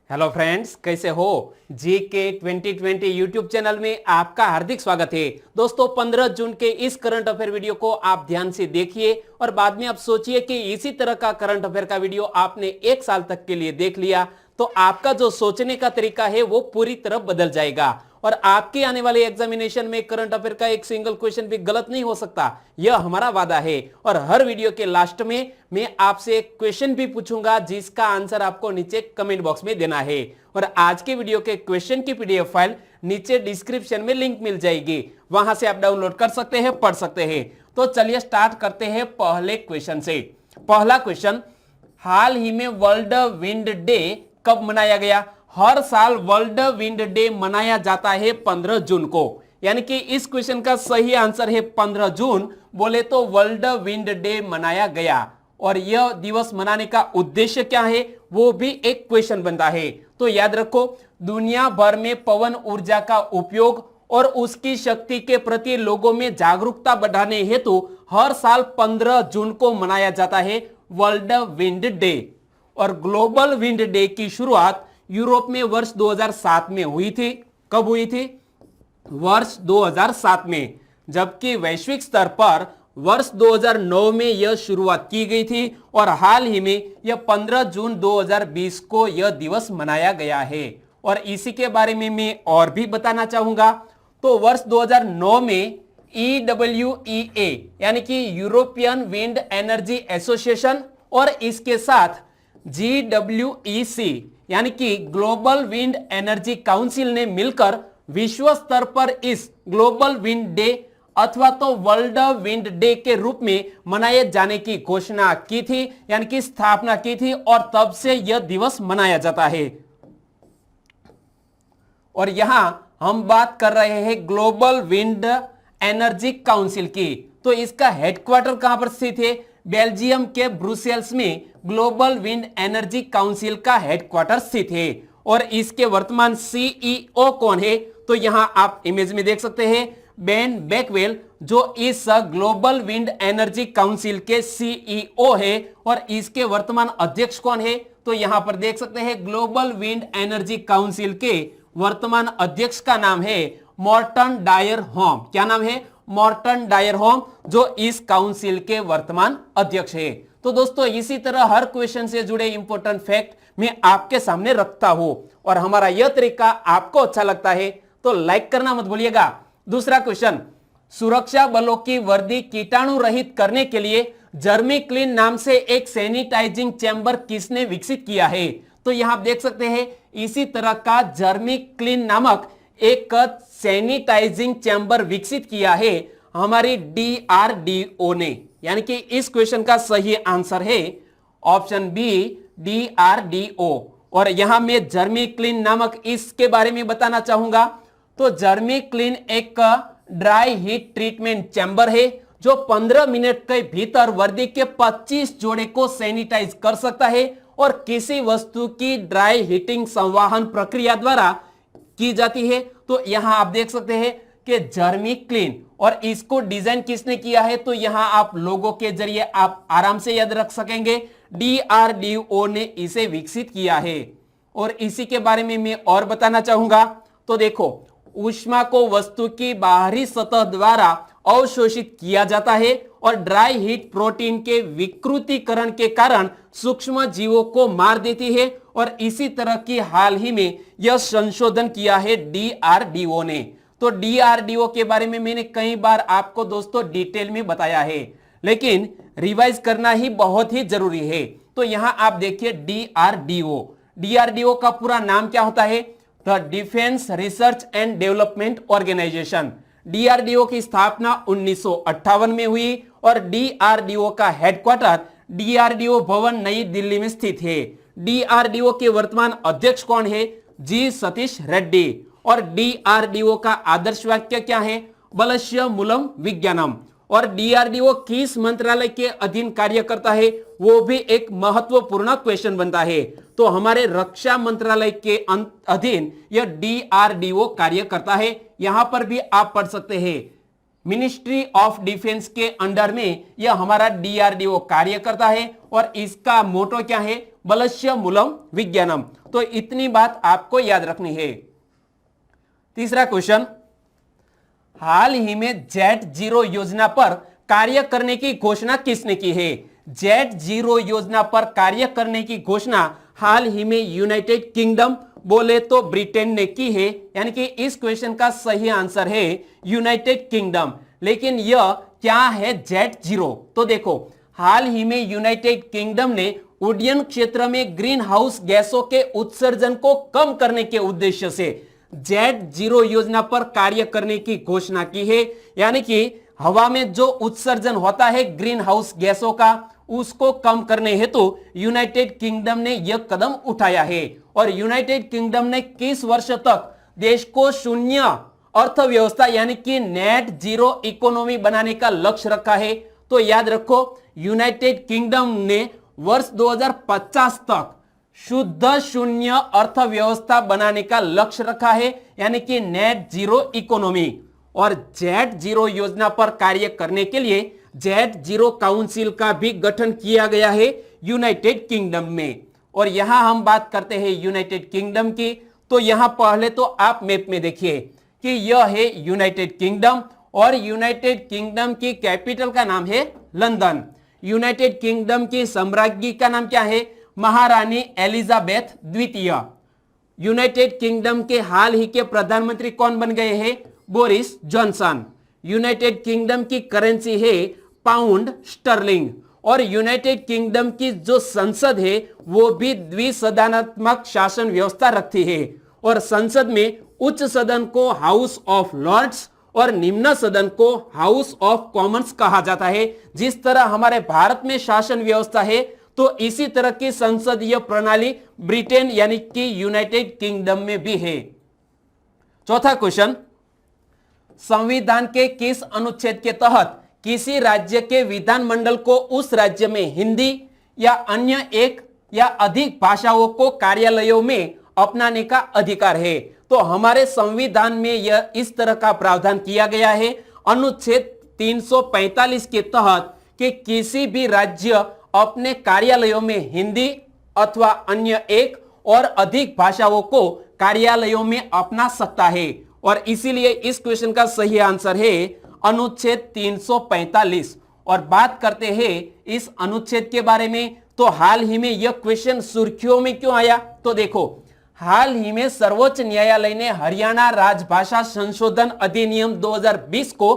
Hello friends, कैसे हो। GK 2020 YouTube channel में आपका हार्दिक स्वागत है। दोस्तों 15 जून के इस करंट अफेयर वीडियो को आप ध्यान से देखिए और बाद में आप सोचिए कि इसी तरह का करंट अफेयर का वीडियो आपने एक साल तक के लिए देख लिया तो आपका जो सोचने का तरीका है वो पूरी तरह बदल जाएगा और आपके आने वाले एग्जामिनेशन में करंट अफेयर का एक सिंगल क्वेश्चन भी गलत नहीं हो सकता, यह हमारा वादा है। और हर वीडियो के लास्ट में मैं आपसे एक क्वेश्चन भी पूछूंगा जिसका आंसर आपको नीचे कमेंट बॉक्स में देना है। और आज के वीडियो के क्वेश्चन की पीडीएफ फाइल नीचे डिस्क्रिप्शन में लिंक मिल जाएगी, वहां से आप डाउनलोड कर सकते हैं, पढ़ सकते हैं। तो चलिए स्टार्ट करते हैं पहले क्वेश्चन से। पहला क्वेश्चन, हाल ही में वर्ल्ड विंड डे कब मनाया गया। हर साल वर्ल्ड विंड डे मनाया जाता है 15 जून को, यानी कि इस क्वेश्चन का सही आंसर है 15 जून। बोले तो वर्ल्ड विंड डे मनाया गया और यह दिवस मनाने का उद्देश्य क्या है वो भी एक क्वेश्चन बनता है। तो याद रखो, दुनिया भर में पवन ऊर्जा का उपयोग और उसकी शक्ति के प्रति लोगों में जागरूकता बढ़ाने हेतु हर साल 15 जून को मनाया जाता है वर्ल्ड विंड डे। और ग्लोबल विंड डे की शुरुआत यूरोप में वर्ष 2007 में हुई थी। कब हुई थी? वर्ष 2007 में। जबकि वैश्विक स्तर पर वर्ष 2009 में यह शुरुआत की गई थी और हाल ही में यह 15 जून 2020 को यह दिवस मनाया गया है। और इसी के बारे में मैं और भी बताना चाहूंगा। तो वर्ष 2009 में EWEA यानी कि यूरोपियन विंड एनर्जी एसोसिएशन और इसके साथ GWEC यानी कि ग्लोबल विंड एनर्जी काउंसिल ने मिलकर विश्व स्तर पर इस ग्लोबल विंड डे अथवा तो वर्ल्ड विंड डे के रूप में मनाए जाने की घोषणा की थी, यानी कि स्थापना की थी और तब से यह दिवस मनाया जाता है। और यहां हम बात कर रहे हैं ग्लोबल विंड एनर्जी काउंसिल की। तो इसका हेडक्वार्टर कहां पर स्थित है? बेल्जियम के ब्रुसेल्स में ग्लोबल विंड एनर्जी काउंसिल का हेडक्वार्टर स्थित है। और इसके वर्तमान सीईओ कौन है? तो यहां आप इमेज में देख सकते हैं बेन बैकवेल, जो इस ग्लोबल विंड एनर्जी काउंसिल के सीईओ है। और इसके वर्तमान अध्यक्ष कौन है? तो यहां पर देख सकते हैं ग्लोबल विंड एनर्जी काउंसिल के वर्तमान अध्यक्ष का नाम है मॉर्टन डायर होम। क्या नाम है? मॉर्टन डायर होम, जो इस काउंसिल के वर्तमान अध्यक्ष है। तो दोस्तों इसी तरह हर क्वेश्चन से जुड़े इंपॉर्टेंट फैक्ट मैं आपके सामने रखता हूं और हमारा यह तरीका आपको अच्छा लगता है तो लाइक करना मत भूलिएगा। दूसरा क्वेश्चन, सुरक्षा बलों की वर्दी कीटाणु रहित करने के लिए जर्मी क्लीन नाम से एक सैनिटाइजिंग चैम्बर किसने विकसित किया है? तो यहां आप देख सकते हैं इसी तरह का जर्मी क्लीन नामक एक सैनिटाइजिंग चैम्बर विकसित किया है हमारी DRDO ने, यानी कि इस क्वेश्चन का सही आंसर है ऑप्शन बी DRDO। और यहां मैं जर्मी क्लीन नामक इसके बारे में बताना चाहूंगा। तो जर्मी क्लीन एक ड्राई हीट ट्रीटमेंट चैम्बर है जो 15 मिनट के भीतर वर्दी के 25 जोड़े को सैनिटाइज कर सकता है और किसी वस्तु की ड्राई हीटिंग संवाहन प्रक्रिया द्वारा की जाती है। तो यहां आप देख सकते हैं कि जर्मी क्लीन, और इसको डिजाइन किसने किया है? तो यहां आप लोगों के जरिए आप आराम से याद रख सकेंगे, DRDO ने इसे विकसित किया है। और इसी के बारे में मैं और बताना चाहूंगा। तो देखो, ऊष्मा को वस्तु की बाहरी सतह द्वारा अवशोषित किया जाता है और ड्राई हीट प्रोटीन के विकृतीकरण के कारण सूक्ष्म जीवों को मार देती है। और इसी तरह की हाल ही में यह संशोधन किया है DRDO ने। तो DRDO के बारे में मैंने कई बार आपको दोस्तों डिटेल में बताया है, लेकिन रिवाइज करना ही बहुत ही जरूरी है। तो यहां आप देखिए DRDO का पूरा नाम क्या होता है? The defence research and development organisation. DRDO की स्थापना 1958 में हुई और DRDO का हेडक्वार्टर DRDO भवन नई दिल्ली में स्थित है। DRDO के वर्तमान अध्यक्ष कौन है? जी सतीश रेड्डी। और DRDO का आदर्श वाक्य क्या है? बलस्य मूलम विज्ञानम। और DRDO किस मंत्रालय के अधीन कार्य करता है वो भी एक महत्वपूर्ण क्वेश्चन बनता है। तो हमारे रक्षा मंत्रालय के अधीन यह DRDO कार्य करता है। यहां पर भी आप पढ़ सकते हैं मिनिस्ट्री ऑफ डिफेंस के अंडर में यह हमारा DRDO कार्य करता है और इसका मोटो क्या है? बलस्य मूलम विज्ञानम। तो इतनी बात आपको याद रखनी है। तीसरा क्वेश्चन, हाल ही में जेट जीरो योजना पर कार्य करने की घोषणा किसने की है? जेट जीरो योजना पर कार्य करने की घोषणा हाल ही में यूनाइटेड किंगडम बोले तो ब्रिटेन ने की है, यानी कि इस क्वेश्चन का सही आंसर है यूनाइटेड किंगडम। लेकिन यह क्या है जेट जीरो? तो देखो, हाल ही में यूनाइटेड किंगडम ने उड्डयन क्षेत्र में ग्रीन हाउस गैसों के उत्सर्जन को कम करने के उद्देश्य से जेट जीरो योजना पर कार्य करने की घोषणा की है, यानी कि हवा में जो उत्सर्जन होता है ग्रीन हाउस गैसों का, उसको कम करने हेतु यूनाइटेड किंगडम ने यह कदम उठाया है। और यूनाइटेड किंगडम ने किस वर्ष तक देश को शून्य अर्थव्यवस्था यानी कि नेट जीरो इकोनॉमी बनाने का लक्ष्य रखा है? तो याद रखो, यूनाइटेड किंगडम ने वर्ष 2050 तक शुद्ध शून्य अर्थव्यवस्था बनाने का लक्ष्य रखा है, यानी कि नेट जीरो इकोनॉमी। और जेट जीरो योजना पर कार्य करने के लिए जेट जीरो काउंसिल का भी गठन किया गया है यूनाइटेड किंगडम में। और यहां हम बात करते हैं यूनाइटेड किंगडम की, तो यहां पहले तो आप मैप में देखिए कि यह है यूनाइटेड किंगडम और यूनाइटेड किंगडम की कैपिटल का नाम है लंदन। यूनाइटेड किंगडम की सम्राज्ञी का नाम क्या है? महारानी एलिजाबेथ द्वितीय। यूनाइटेड किंगडम के हाल ही के प्रधानमंत्री कौन बन गए हैं? Boris Johnson. यूनाइटेड किंगडम की करेंसी है पाउंड स्टर्लिंग। और यूनाइटेड किंगडम की जो संसद है वो भी द्विसदनात्मक शासन व्यवस्था रखती है। और संसद में उच्च सदन को हाउस ऑफ लॉर्ड्स और निम्न सदन को हाउस ऑफ कॉमन्स कहा जाता है। जिस तरह हमारे भारत में शासन व्यवस्था है, तो इसी तरह की संसदीय प्रणाली ब्रिटेन यानी कि यूनाइटेड किंगडम में भी है। चौथा क्वेश्चन, संविधान के किस अनुच्छेद के तहत किसी राज्य के विधानमंडल को उस राज्य में हिंदी या अन्य एक या अधिक भाषाओं को कार्यालयों में अपनाने का अधिकार है? तो हमारे संविधान में यह इस तरह का प्रावधान किया गया है अनुच्छेद 345 के तहत कि किसी भी राज्य अपने कार्यालयों में हिंदी अथवा अन्य एक और अधिक भाषाओं को कार्यालयों में अपना सकता है। और इसीलिए इस क्वेश्चन का सही आंसर है अनुच्छेद 345। और बात करते हैं इस अनुच्छेद के बारे में, तो हाल ही में यह क्वेश्चन सुर्खियों में क्यों आया? तो देखो, हाल ही में सर्वोच्च न्यायालय ने हरियाणा राजभाषा संशोधन अधिनियम 2020 को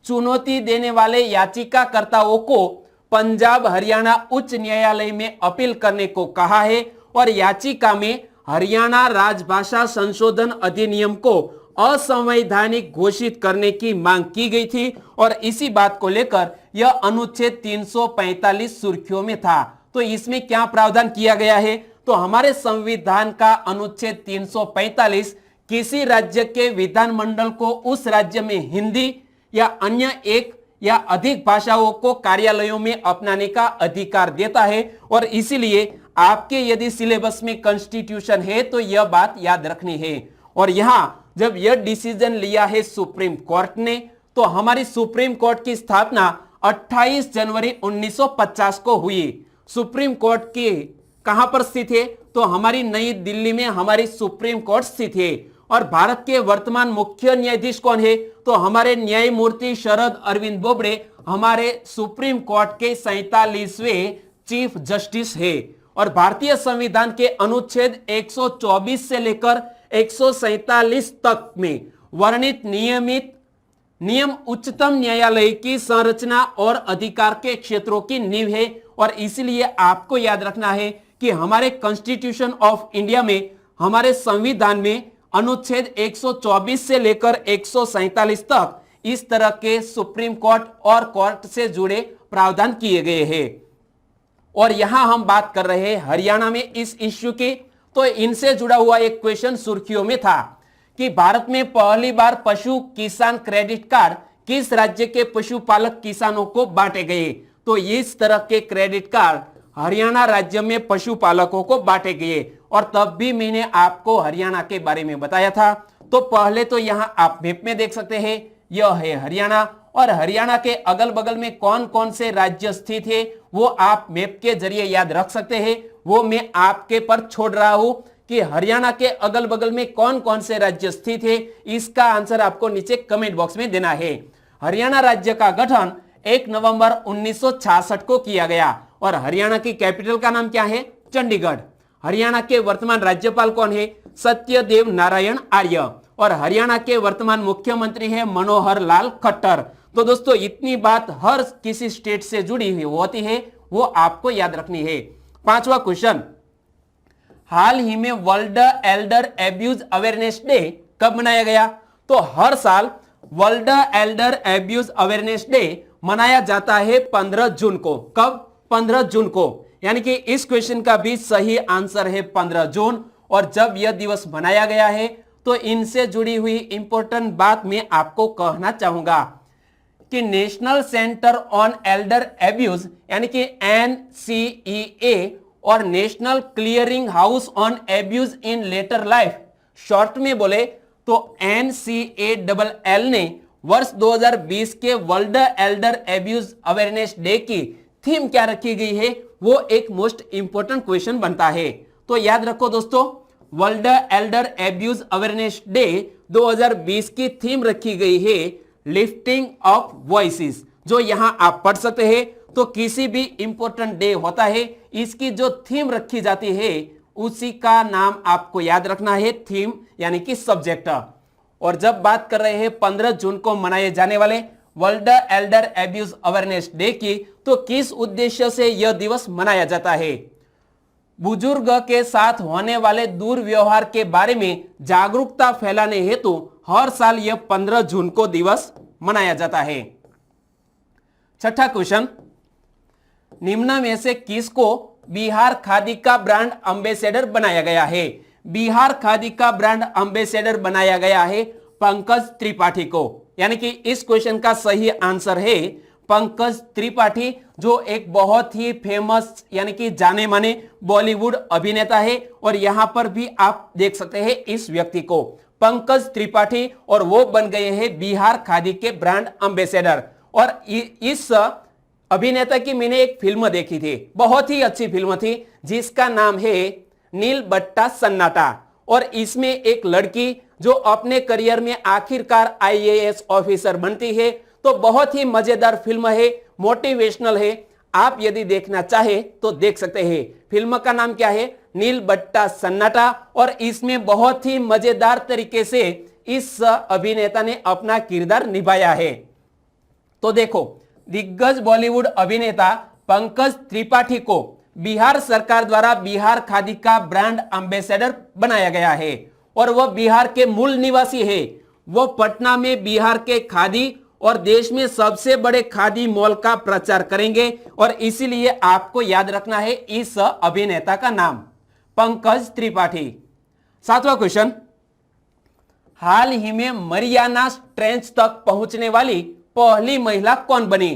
चुनौती देने वाले याचिकाकर्ताओं को पंजाब हरियाणा उच्च न्यायालय में अपील करने को कहा है। और याचिका में हरियाणा राजभाषा संशोधन अधिनियम को असंवैधानिक घोषित करने की मांग की गई थी। और इसी बात को लेकर यह अनुच्छेद 345 सुर्खियों में था। तो इसमें क्या प्रावधान किया गया है? तो हमारे संविधान का अनुच्छेद 345 किसी राज्य के विधानमंडल को उस राज्य में हिंदी या अन्य एक या अधिक भाषाओं को कार्यालयों में अपनाने का अधिकार देता है। और इसीलिए आपके यदि सिलेबस में कॉन्स्टिट्यूशन है तो यह बात याद रखनी है। और यहां जब यह डिसीजन लिया है सुप्रीम कोर्ट ने, तो हमारी सुप्रीम कोर्ट की स्थापना 28 जनवरी 1950 को हुई। सुप्रीम कोर्ट की कहां पर स्थित है? तो हमारी नई दिल्ली में हमारी सुप्रीम कोर्ट स्थित है। और भारत के वर्तमान मुख्य न्यायाधीश कौन है? तो हमारे न्यायमूर्ति शरद अरविंद बोबड़े हमारे सुप्रीम कोर्ट के 47वें चीफ जस्टिस है। और भारतीय संविधान के अनुच्छेद 124 से लेकर 147 तक में वर्णित नियम उच्चतम न्यायालय की संरचना और अधिकार के क्षेत्रों की नींव है। और इसलिए आपको याद रखना है कि हमारे कॉन्स्टिट्यूशन ऑफ इंडिया में, हमारे संविधान में अनुच्छेद 124 से लेकर 147 तक इस तरह के सुप्रीम कोर्ट और कोर्ट से जुड़े प्रावधान किए गए हैं। और यहां हम बात कर रहे हैं हरियाणा में इस इश्यू की, तो इनसे जुड़ा हुआ एक क्वेश्चन सुर्खियों में था कि भारत में पहली बार पशु किसान क्रेडिट कार्ड किस राज्य के पशुपालक किसानों को बांटे गए? तो इस तरह के क्रेडिट कार्ड हरियाणा राज्य में पशुपालकों को बांटे गए। और तब भी मैंने आपको हरियाणा के बारे में बताया था। तो पहले तो यहां आप मैप में देख सकते हैं, यह है हरियाणा। और हरियाणा के अगल बगल में कौन कौन से राज्य स्थित है वो आप मैप के जरिए याद रख सकते हैं। वो मैं आपके पर छोड़ रहा हूं कि हरियाणा के अगल बगल में कौन कौन से राज्य स्थित है, इसका आंसर आपको नीचे कमेंट बॉक्स में देना है। हरियाणा राज्य का गठन 1 नवंबर 1966 को किया गया और हरियाणा की कैपिटल का नाम क्या है? चंडीगढ़। हरियाणा के वर्तमान राज्यपाल कौन है? सत्यदेव नारायण आर्य। और हरियाणा के वर्तमान मुख्यमंत्री है मनोहर लाल खट्टर। तो दोस्तों इतनी बात हर किसी स्टेट से जुड़ी हुई होती है, वो आपको याद रखनी है। 5वां क्वेश्चन, हाल ही में world elder abuse awareness day कब मनाया गया? तो हर साल world elder abuse awareness day मनाया जाता है 15 जून को। कब? 15 जून को। यानी कि इस क्वेश्चन का भी सही आंसर है 15 जून। और जब यह दिवस मनाया गया है तो इनसे जुड़ी हुई इंपॉर्टेंट बात मैं आपको कहना चाहूंगा कि national centre on elder abuse यानी कि NCEA और national clearing house on abuse in later life, short में बोले तो NCALL ने वर्ष 2020 के world elder abuse awareness day की थीम क्या रखी गई है, वो एक मोस्ट इंपोर्टेंट क्वेश्चन बनता है। तो याद रखो दोस्तों, world elder abuse awareness day 2020 की थीम रखी गई है लिफ्टिंग ऑफ वॉइसेस, जो यहां आप पढ़ सकते हैं। तो किसी भी इंपॉर्टेंट डे होता है, इसकी जो थीम रखी जाती है उसी का नाम आपको याद रखना है, थीम यानी कि सब्जेक्ट। और जब बात कर रहे हैं 15 जून को मनाए जाने वाले world elder abuse awareness day की, तो किस उद्देश्य से यह दिवस मनाया जाता है? बुजुर्ग के साथ होने वाले दुर्व्यवहार के बारे में जागरूकता फैलाने हेतु हर साल यह 15 जून को दिवस मनाया जाता है। 6ठा क्वेश्चन, निम्न में से किसको बिहार खादी का ब्रांड एम्बेसडर बनाया गया है? बिहार खादी का ब्रांड एम्बेसडर बनाया गया है पंकज त्रिपाठी को। यानी कि इस क्वेश्चन का सही आंसर है पंकज त्रिपाठी, जो एक बहुत ही फेमस यानी कि जाने माने बॉलीवुड अभिनेता है। और यहां पर भी आप देख सकते हैं इस व्यक्ति को, पंकज त्रिपाठी, और वो बन गए हैं बिहार खादी के ब्रांड एम्बेसडर। और इस अभिनेता की मैंने एक फिल्म देखी थी, बहुत ही अच्छी फिल्म थी, जिसका नाम है नील बट्टा सन्नाटा। और इसमें एक लड़की जो अपने करियर में आखिरकार IAS ऑफिसर बनती है। तो बहुत ही मजेदार फिल्म है, मोटिवेशनल है। आप यदि देखना चाहे तो देख सकते हैं। फिल्म का नाम क्या है? नील बट्टा सन्नाटा। और इसमें बहुत ही मजेदार तरीके से इस अभिनेता ने अपना किरदार निभाया है। तो देखो, दिग्गज बॉलीवुड अभिनेता पंकज त्रिपाठी को बिहार सरकार द्वारा बिहार खादी का ब्रांड एम्बेसडर बनाया गया है। और वह बिहार के मूल निवासी है। वह पटना में बिहार के खादी और देश में सबसे बड़े खादी मॉल का प्रचार करेंगे। और इसीलिए आपको याद रखना है इस अभिनेता का नाम, पंकज त्रिपाठी। 7वां क्वेश्चन, हाल ही में मरियाना ट्रेंच तक पहुंचने वाली पहली महिला कौन बनी?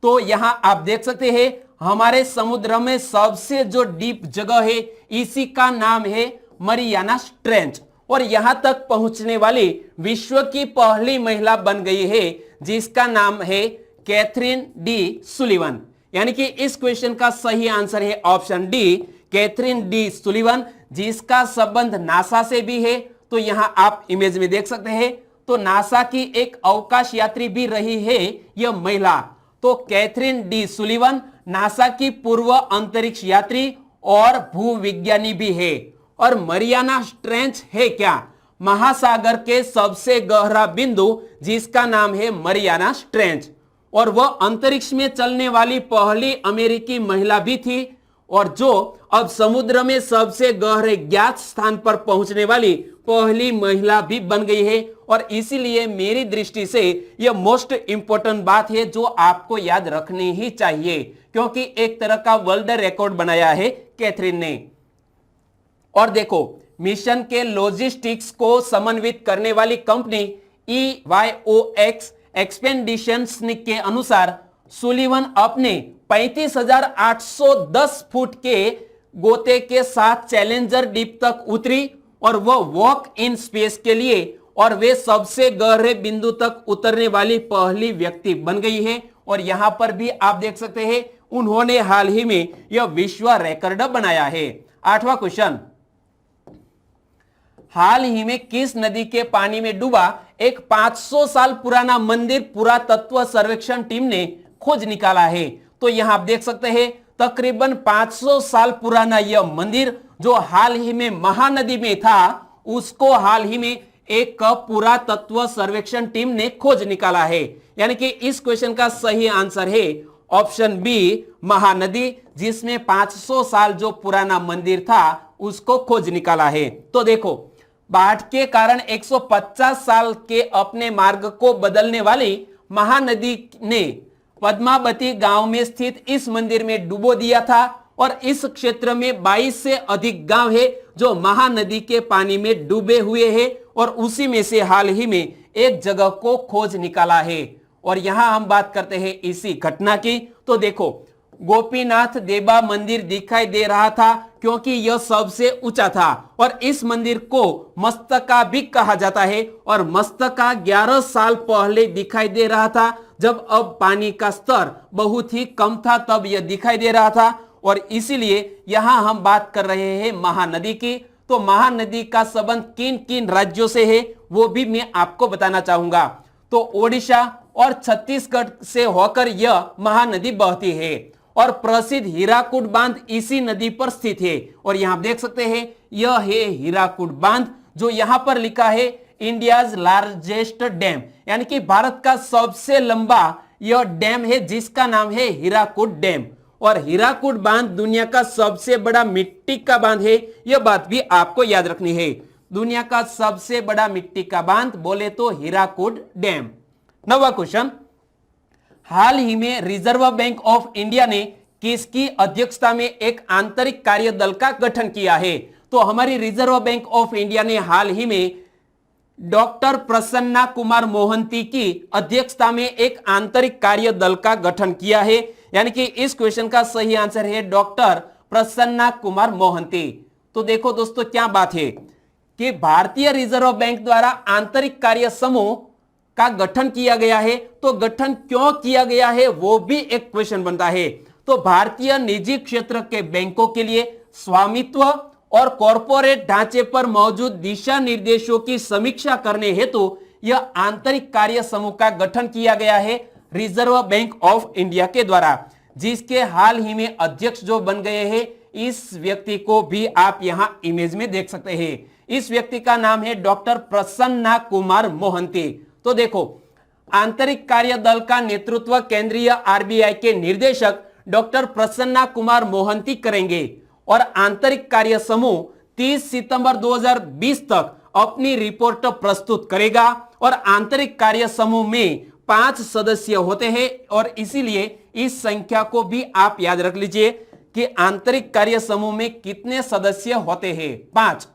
तो यहां आप देख सकते हैं हमारे समुद्र में सबसे जो डीप जगह है, इसी का नाम है मरियाना ट्रेंच। और यहां तक पहुंचने वाली विश्व की पहली महिला बन गई है, जिसका नाम है कैथरीन डी सुलिवन। यानी कि इस क्वेश्चन का सही आंसर है option D, Kathryn D Sullivan, जिसका संबंध नासा से भी है। तो यहां आप इमेज में देख सकते हैं, तो नासा की एक अवकाश यात्री भी रही है यह महिला। तो कैथरीन डी सुलिवन नासा की पूर्व अंतरिक्ष यात्री और भूविज्ञानी भी है। और मरियाना ट्रेंच है क्या? महासागर के सबसे गहरा बिंदु, जिसका नाम है मरियाना ट्रेंच। और वह अंतरिक्ष में चलने वाली पहली अमेरिकी महिला भी थी, और जो अब समुद्र में सबसे गहरे ज्ञात स्थान पर पहुंचने वाली पहली महिला भी बन गई है। और इसीलिए मेरी दृष्टि से यह मोस्ट इंपोर्टेंट बात है जो आपको याद रखनी ही चाहिए, क्योंकि एक तरह का वर्ल्ड रिकॉर्ड बनाया है कैथरीन ने। और देखो, मिशन के लॉजिस्टिक्स को समन्वित करने वाली कंपनी EYOX एक्सपेडिशंस के अनुसार सुलिवन अपने 35,810 फुट के गोते के साथ चैलेंजर डीप तक उतरी, और वह वॉक इन स्पेस के लिए और वे सबसे गहरे बिंदु तक उतरने वाली पहली व्यक्ति बन गई है। और यहां पर भी आप देख सकते हैं उन्होंने हाल ही में यह विश्व रिकॉर्ड बनाया है। 8वां क्वेश्चन, हाल ही में किस नदी के पानी में डूबा एक 500 साल पुराना मंदिर पुरातत्व सर्वेक्षण टीम ने खोज निकाला है। तो यहां आप देख सकते हैं तकरीबन 500 साल पुराना यह मंदिर जो हाल ही में महानदी में था, उसको हाल ही में एक पुरातत्व सर्वेक्षण टीम ने खोज निकाला है। यानी कि इस क्वेश्चन का सही आंसर है ऑप्शन बी, महानदी, जिसमें 500 साल जो पुराना मंदिर था उसको खोज निकाला है। तो देखो, बाढ़ के कारण 150 साल के अपने मार्ग को बदलने वाली महानदी ने पद्मावती गांव में स्थित इस मंदिर में डुबो दिया था और इस क्षेत्र में 22 से अधिक गांव है जो महानदी के पानी में डूबे हुए हैं और उसी में से हाल ही में एक जगह को खोज निकाला है। और यहां हम बात करते हैं इसी घटना की। तो देखो, गोपीनाथ देवा मंदिर दिखाई दे रहा था क्योंकि यह सबसे ऊंचा था और इस मंदिर को मस्तका भी कहा जाता है और मस्तका 11 साल पहले दिखाई दे रहा था जब अब पानी का स्तर बहुत ही कम था, तब यह दिखाई दे रहा था। और इसीलिए यहां हम बात कर रहे हैं महानदी की। तो महानदी का संबंध किन किन राज्यों से है वो भी मैं आपको बताना चाहूंगा। तो ओडिशा और छत्तीसगढ़ से होकर यह महानदी बहती है और प्रसिद्ध हीराकुड बांध इसी नदी पर स्थित है। और यहां आप देख सकते हैं यह है हीराकुड बांध, जो यहां पर लिखा है इंडियाज लार्जेस्ट डैम, यानी कि भारत का सबसे लंबा यह डैम है जिसका नाम है हीराकुड डैम। और हीराकुड बांध दुनिया का सबसे बड़ा मिट्टी का बांध है, यह बात भी आपको याद रखनी है। दुनिया का सबसे बड़ा मिट्टी का बांध बोले तो हीराकुड डैम। 9वां क्वेश्चन, हाल ही में रिजर्व बैंक ऑफ इंडिया ने किसकी अध्यक्षता में एक आंतरिक कार्य दल का गठन किया है? तो हमारी रिजर्व बैंक ऑफ इंडिया ने हाल ही में डॉक्टर प्रसन्ना कुमार मोहंती की अध्यक्षता में एक आंतरिक कार्य दल का गठन किया है। यानी कि इस क्वेश्चन का सही आंसर है डॉक्टर प्रसन्ना कुमार मोहंती। तो देखो दोस्तों, क्या बात है कि भारतीय रिजर्व बैंक द्वारा आंतरिक कार्य समूह का गठन किया गया है। तो गठन क्यों किया गया है वो भी एक क्वेश्चन बनता है। तो भारतीय निजी क्षेत्र के बैंकों के लिए स्वामित्व और कॉरपोरेट ढांचे पर मौजूद दिशा निर्देशों की समीक्षा करने हेतु यह आंतरिक कार्य समूह का गठन किया गया है रिजर्व बैंक ऑफ इंडिया के द्वारा, जिसके हाल ही में अध्यक्ष जो बन गए हैं, इस व्यक्ति को भी आप यहां इमेज में देख सकते हैं। इस व्यक्ति का नाम है डॉक्टर प्रसन्ना कुमार मोहंती। तो देखो, आंतरिक कार्य दल का नेतृत्व केंद्रीय आरबीआई के निर्देशक डॉक्टर प्रसन्ना कुमार मोहंती करेंगे और आंतरिक कार्य समूह 30 सितंबर 2020 तक अपनी रिपोर्ट प्रस्तुत करेगा। और आंतरिक कार्य समूह में 5 सदस्य होते हैं और इसीलिए इस संख्या को भी आप याद रख लीजिए कि आंतरिक कार्य समूह में कितने सदस्य होते हैं, 5।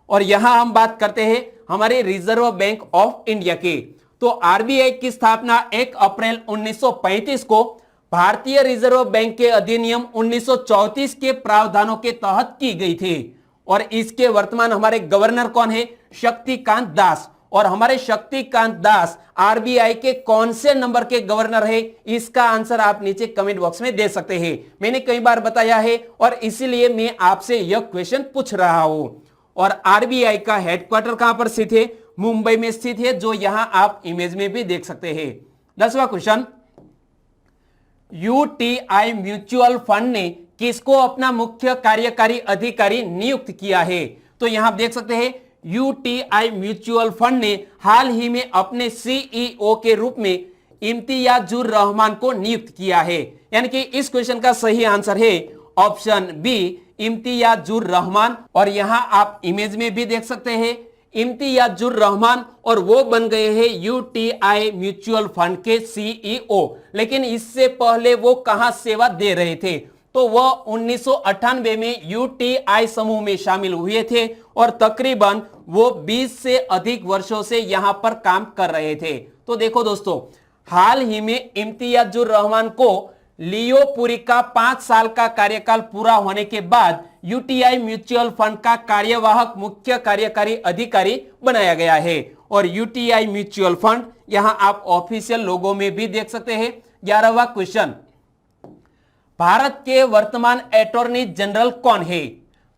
और यहां हम बात करते हैं हमारे रिजर्व बैंक ऑफ इंडिया की। तो आरबीआई की स्थापना 1 अप्रैल 1935 को भारतीय रिजर्व बैंक के अधिनियम 1934 के प्रावधानों के तहत की गई थी। और इसके वर्तमान हमारे गवर्नर कौन है? शक्तिकांत दास। और हमारे शक्तिकांत दास आरबीआई के कौन से नंबर के गवर्नर है? इसका आंसर आप नीचे कमेंट बॉक्स में दे सकते हैं। मैंने कई बार बताया है और इसीलिए मैं आपसे यह क्वेश्चन पूछ रहा हूं। और आरबीआई का हेडक्वार्टर कहां पर स्थित है? मुंबई में स्थित है, जो यहां आप इमेज में भी देख सकते हैं। 10वां क्वेश्चन, यूटीआई म्यूचुअल फंड ने किसको अपना मुख्य कार्यकारी अधिकारी नियुक्त किया है? तो यहां आप देख सकते हैं यूटीआई म्यूचुअल फंड ने हाल ही में अपने सीईओ के रूप में इम्तियाजुर रहमान को नियुक्त किया है। यानी कि इस क्वेश्चन का सही आंसर है ऑप्शन बी, इम्तियाजुर रहमान। और यहां आप इमेज में भी देख सकते हैं इम्तियाजुर रहमान, और वो बन गए हैं यूटीआई म्यूचुअल फंड के सीईओ। लेकिन इससे पहले वो कहां सेवा दे रहे थे? तो वह 1998 में यूटीआई समूह में शामिल हुए थे और तकरीबन वो 20 से अधिक वर्षों से यहां पर काम कर रहे थे। तो देखो दोस्तों, हाल ही में इम्तियाजुर रहमान को लियोपुरी का 5 साल का कार्यकाल पूरा होने के बाद यूटीआई म्यूचुअल फंड का कार्यवाहक मुख्य कार्यकारी अधिकारी बनाया गया है। और यूटीआई म्यूचुअल फंड यहां आप ऑफिशियल लोगों में भी देख सकते हैं। 11वां क्वेश्चन, भारत के वर्तमान अटॉर्नी जनरल कौन है?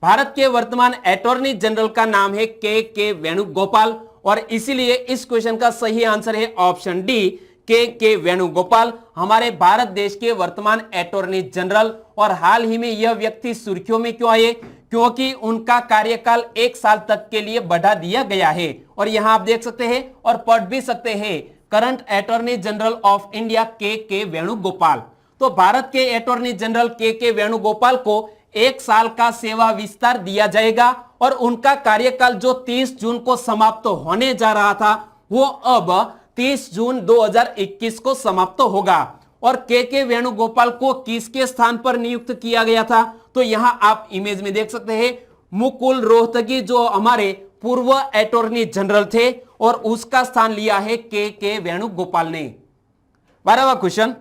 भारत के वर्तमान अटॉर्नी जनरल का नाम है के वेणुगोपाल और इसीलिए इस क्वेश्चन का सही आंसर है ऑप्शन डी के वेणुगोपाल हमारे भारत देश के वर्तमान अटॉर्नी जनरल। और हाल ही में यह व्यक्ति सुर्खियों में क्यों आए, क्योंकि उनका कार्यकाल 1 साल तक के लिए बढ़ा दिया गया है। और यहां आप देख सकते हैं और पढ़ भी सकते हैं current attorney general of India के वेणुगोपाल। तो भारत के अटॉर्नी जनरल के वेणुगोपाल को 1 साल का सेवा विस्तार दिया जाएगा और उनका कार्यकाल जो 30 जून को समाप्त होने जा रहा था वो अब 30 जून 2021 को समाप्त होगा। और के वेणुगोपाल को किसके स्थान पर नियुक्त किया गया था, तो यहां आप इमेज में देख सकते हैं मुकुल रोहतगी जो हमारे पूर्व अटॉर्नी जनरल थे और उसका स्थान लिया है के वेणुगोपाल ने। 12वां क्वेश्चन,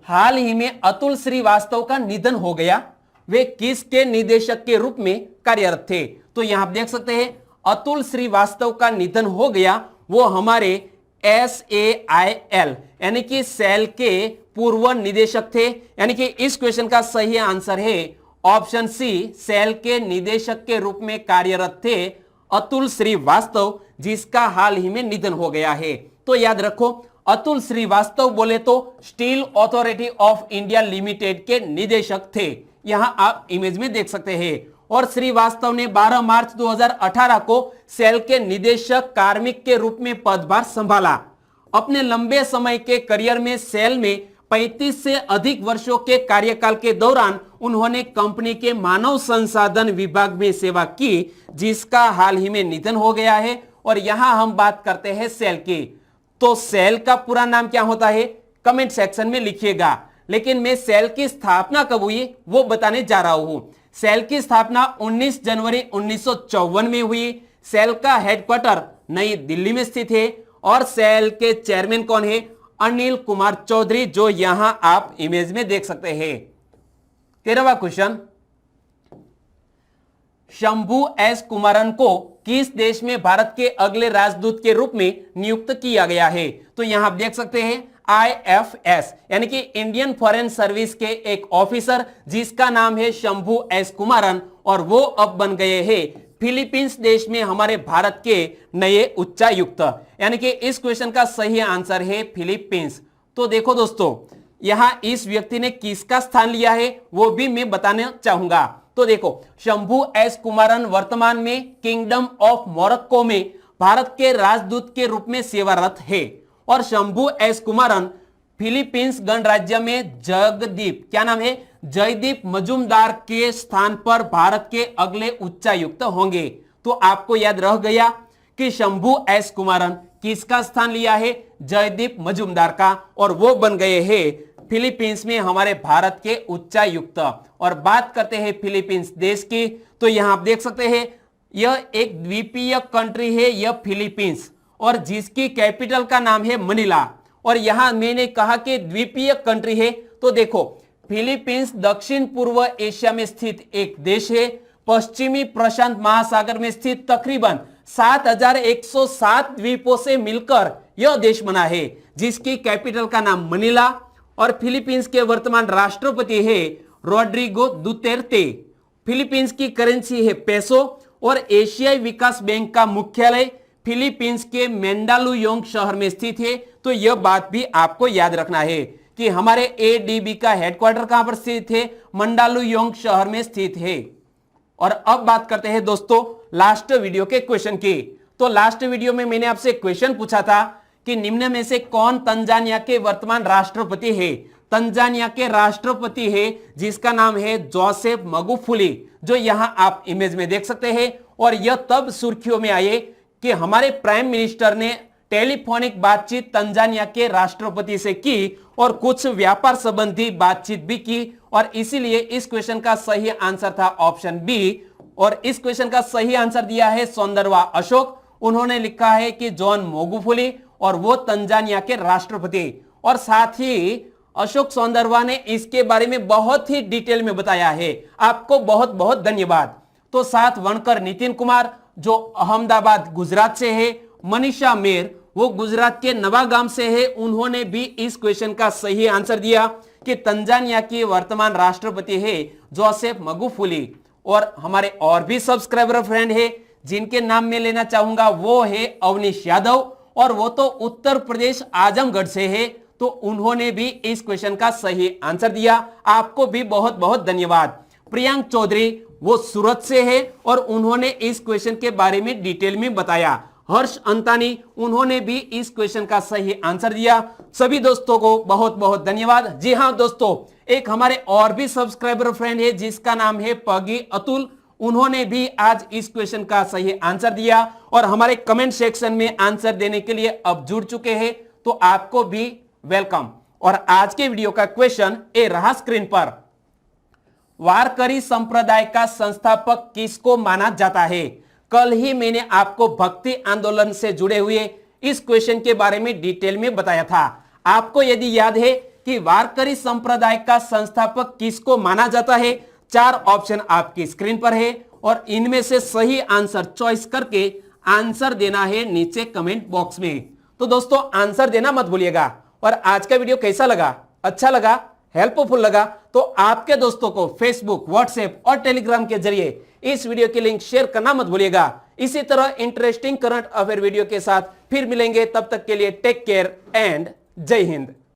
हाल ही में अतुल श्रीवास्तव का निधन हो गया, वे किसके निदेशक के रूप में कार्यरत थे। तो यहां आप देख सकते हैं अतुल श्रीवास्तव का निधन हो गया, वो हमारे SAIL यानी कि सेल के पूर्व निदेशक थे। यानी कि इस क्वेश्चन का सही आंसर है ऑप्शन सी, सेल के निदेशक के रूप में कार्यरत थे अतुल श्रीवास्तव जिसका हाल ही में निधन हो गया है। तो याद रखो अतुल श्रीवास्तव बोले तो steel authority of India limited के निदेशक थे, यहां आप इमेज में देख सकते हैं। और श्रीवास्तव ने 12 मार्च 2018 को सेल के निदेशक कार्मिक के रूप में पदभार संभाला। अपने लंबे समय के करियर में सेल में 35 से अधिक वर्षों के कार्यकाल के दौरान उन्होंने कंपनी के मानव संसाधन विभाग में सेवा की जिसका हाल ही में निधन हो गया है। और यहां हम बात करते हैं सेल की, तो सेल का पूरा नाम क्या होता है कमेंट सेक्शन में लिखिएगा। लेकिन मैं सेल की स्थापना कब हुई वो बताने जा रहा हूं। सेल की स्थापना 19 जनवरी 1954 में हुई। सेल का हेडक्वार्टर नई दिल्ली में स्थित है और सेल के चेयरमैन कौन है, अनिल कुमार चौधरी, जो यहां आप इमेज में देख सकते हैं। 13वां क्वेश्चन, शंभू एस कुमारन को किस देश में भारत के अगले राजदूत के रूप में नियुक्त किया गया है। तो यहां आप देख सकते हैं IFS यानी कि इंडियन फॉरेन सर्विस के एक ऑफिसर जिसका नाम है शंभू एस कुमारन और वो अब बन गए हैं फिलीपींस देश में हमारे भारत के नए उच्चायुक्त। यानी कि इस क्वेश्चन का सही आंसर है फिलीपींस। तो देखो दोस्तों यहां इस व्यक्ति ने किसका स्थान लिया है वो भी मैं बताना चाहूंगा। तो देखो शंभू एस कुमारन वर्तमान में किंगडम ऑफ मोरक्को में भारत के राजदूत के रूप में सेवारत है और शंभू एस कुमारन फिलीपींस गणराज्य में जगदीप क्या नाम है जयदीप मजूमदार के स्थान पर भारत के अगले उच्चायुक्त होंगे। तो आपको याद रह गया कि शंभू एस कुमारन किसका स्थान लिया है, जयदीप मजूमदार का, और वो बन गए हैं फिलीपींस में हमारे भारत के उच्चायुक्त। और बात करते हैं फिलीपींस देश की, तो यहां आप देख सकते हैं यह एक द्वीपीय कंट्री है यह फिलीपींस और जिसकी कैपिटल का नाम है मनीला। और यहां मैंने कहा कि द्वीपीय कंट्री है, तो देखो फिलीपींस दक्षिण पूर्व एशिया में स्थित एक देश है। पश्चिमी प्रशांत महासागर में स्थित तकरीबन 7107 द्वीपों से मिलकर यह देश बना है जिसकी कैपिटल का नाम मनीला। और फिलीपींस के वर्तमान राष्ट्रपति है रोड्रिगो दुतेर्ते। फिलीपींस की करेंसी है पेसो और एशियाई विकास बैंक का मुख्यालय फिलीपींस के मेंडालुयोंग शहर में स्थित है। तो यह बात भी आपको याद रखना है कि हमारे ADB का हेडक्वार्टर कहां पर स्थित है, मंडालुयोंग शहर में स्थित है। और अब बात करते हैं दोस्तों लास्ट वीडियो के क्वेश्चन की। तो लास्ट वीडियो में मैंने आपसे क्वेश्चन पूछा था कि निम्न में से कौन तंजानिया के वर्तमान राष्ट्रपति है। तंजानिया के राष्ट्रपति है जिसका नाम है जोसेफ मगुफुली, जो यहां आप इमेज में देख सकते हैं। और यह तब सुर्खियों में आए कि हमारे प्राइम मिनिस्टर ने टेलीफोनिक बातचीत तंजानिया के राष्ट्रपति से की और कुछ व्यापार संबंधी बातचीत भी की। और इसीलिए इस क्वेश्चन का सही आंसर था ऑप्शन बी। और इस क्वेश्चन का सही आंसर दिया है सौंदरवा अशोक। उन्होंने लिखा है कि जॉन मोगुफुली और वो तंजानिया के राष्ट्रपति। और साथ ही अशोक सौंदरवा ने इसके बारे में बहुत ही डिटेल में बताया है। आपको बहुत बहुत धन्यवाद। तो साथ वनकर नितिन कुमार जो अहमदाबाद गुजरात से है, मनीषा मेर वो गुजरात के नवागाम से है, उन्होंने भी इस क्वेश्चन का सही आंसर दिया कि तंजानिया की वर्तमान राष्ट्रपति है जोसेफ मगुफुली। और हमारे और भी सब्सक्राइबर फ्रेंड है जिनके नाम में लेना चाहूंगा, वो है अवनीश यादव, और वो तो उत्तर प्रदेश आजमगढ़ से है। तो उन्होंने भी इस क्वेश्चन का सही आंसर दिया। आपको भी बहुत बहुत धन्यवाद। प्रियांक चौधरी वो सूरत से है और उन्होंने इस क्वेश्चन के बारे में डिटेल में बताया। हर्ष अंतानी उन्होंने भी इस क्वेश्चन का सही आंसर दिया। सभी दोस्तों को बहुत बहुत धन्यवाद। जी हां दोस्तों, एक हमारे और भी सब्सक्राइबर फ्रेंड है जिसका नाम है पगी अतुल, उन्होंने भी आज इस क्वेश्चन का सही आंसर दिया और हमारे कमेंट सेक्शन में आंसर देने के लिए अब जुड़ चुके हैं। तो आपको भी वेलकम। और आज के वीडियो का क्वेश्चन ए रहा स्क्रीन पर। वारकरी संप्रदाय का संस्थापक किसको माना जाता है? कल ही मैंने आपको भक्ति आंदोलन से जुड़े हुए इस क्वेश्चन के बारे में डिटेल में बताया था। आपको यदि याद है कि वारकरी संप्रदाय का संस्थापक किसको माना जाता है, 4 ऑप्शन आपकी स्क्रीन पर है और इनमें से सही आंसर चॉइस करके आंसर देना है नीचे कमेंट बॉक्स में। तो दोस्तों आंसर देना मत भूलिएगा। और आज का वीडियो कैसा लगा? अच्छा लगा, हेल्पफुल लगा तो आपके दोस्तों को फेसबुक, व्हाट्सएप और टेलीग्राम के जरिए इस वीडियो की लिंक शेयर करना मत भूलिएगा। इसी तरह इंटरेस्टिंग करंट अफेयर वीडियो के साथ फिर मिलेंगे। तब तक के लिए टेक केयर एंड जय हिंद।